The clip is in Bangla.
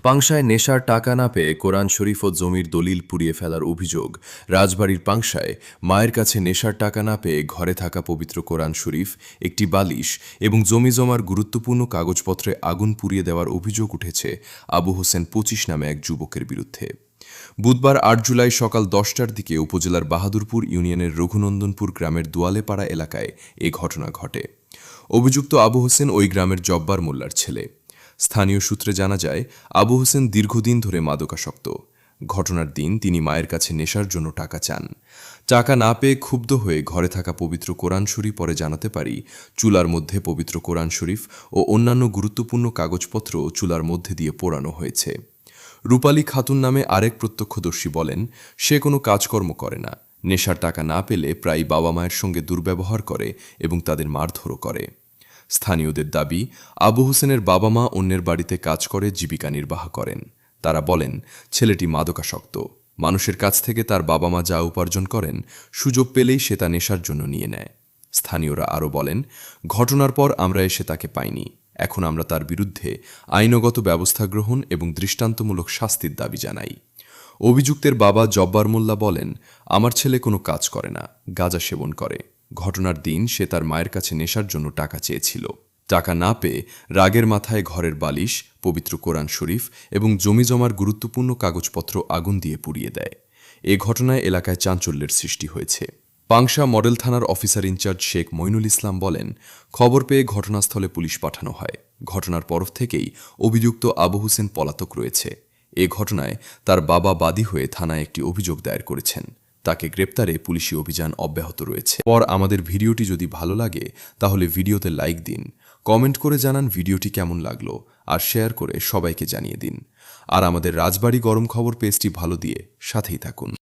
পাংশায় নেশার টাকা না পেয়ে কোরআন শরীফ ও জমির দলিল পুড়িয়ে ফেলার অভিযোগ। রাজবাড়ির পাংশায় মায়ের কাছে নেশার টাকা না পেয়ে ঘরে থাকা পবিত্র কোরআন শরীফ, একটি বালিশ এবং জমি জমার গুরুত্বপূর্ণ কাগজপত্রে আগুন পুড়িয়ে দেওয়ার অভিযোগ উঠেছে আবু হোসেন ২৫ নামে এক যুবকের বিরুদ্ধে। বুধবার ৮ জুলাই সকাল ১০টার দিকে উপজেলার বাহাদুরপুর ইউনিয়নের রঘুনন্দনপুর গ্রামের দোয়ালেপাড়া এলাকায় এ ঘটনা ঘটে। অভিযুক্ত আবু হোসেন ওই গ্রামের জব্বার মোল্লার ছেলে। স্থানীয় সূত্রে জানা যায়, আবু হোসেন দীর্ঘদিন ধরে মাদকাসক্ত। ঘটনার দিন তিনি মায়ের কাছে নেশার জন্য টাকা চান। টাকা না পেয়ে ক্ষুব্ধ হয়ে ঘরে থাকা পবিত্র কোরআন শরীফ পরে জানাতে পারি চুলার মধ্যে পবিত্র কোরআন শরীফ ও অন্যান্য গুরুত্বপূর্ণ কাগজপত্র চুলার মধ্যে দিয়ে পোড়ানো হয়েছে। রূপালী খাতুন নামে আরেক প্রত্যক্ষদর্শী বলেন, সে কোনো কাজকর্ম করে না, নেশার টাকা না পেলে প্রায় বাবা মায়ের সঙ্গে দুর্ব্যবহার করে এবং তাদের মারধরও করে। স্থানীয়দের দাবি, আবু হোসেনের বাবা মা অন্যের বাড়িতে কাজ করে জীবিকা নির্বাহ করেন। তারা বলেন, ছেলেটি মাদকাসক্ত। মানুষের কাছ থেকে তার বাবা মা যা উপার্জন করেন, সুযোগ পেলেই সে তা নেশার জন্য নিয়ে নেয়। স্থানীয়রা আরও বলেন, ঘটনার পর আমরা এসে তাকে পাইনি। এখন আমরা তার বিরুদ্ধে আইনগত ব্যবস্থা গ্রহণ এবং দৃষ্টান্তমূলক শাস্তির দাবি জানাই। অভিযুক্তের বাবা জব্বার মোল্লা বলেন, আমার ছেলে কোনো কাজ করে না, গাঁজা সেবন করে। ঘটনার দিন সে তার মায়ের কাছে নেশার জন্য টাকা চেয়েছিল। টাকা না পেয়ে রাগের মাথায় ঘরের বালিশ, পবিত্র কোরআন শরীফ এবং জমি জমার গুরুত্বপূর্ণ কাগজপত্র আগুন দিয়ে পুড়িয়ে দেয়। এ ঘটনায় এলাকায় চাঞ্চল্যের সৃষ্টি হয়েছে। পাংশা মডেল থানার অফিসার ইনচার্জ শেখ মইনুল ইসলাম বলেন, খবর পেয়ে ঘটনাস্থলে পুলিশ পাঠানো হয়। ঘটনার পর থেকেই অভিযুক্ত আবু হোসেন পলাতক রয়েছে। এ ঘটনায় তার বাবা বাদী হয়ে থানায় একটি অভিযোগ দায়ের করেছেন। তাকে গ্রেপ্তারে পুলিশি অভিযান অব্যাহত রয়েছে। পর আমাদের ভিডিওটি যদি ভালো লাগে তাহলে ভিডিওতে লাইক দিন, কমেন্ট করে জানান ভিডিওটি কেমন লাগলো, আর শেয়ার করে সবাইকে জানিয়ে দিন। আর আমাদের রাজবাড়ি গরম খবর পেজটি ভালো দিয়ে সাথেই থাকুন।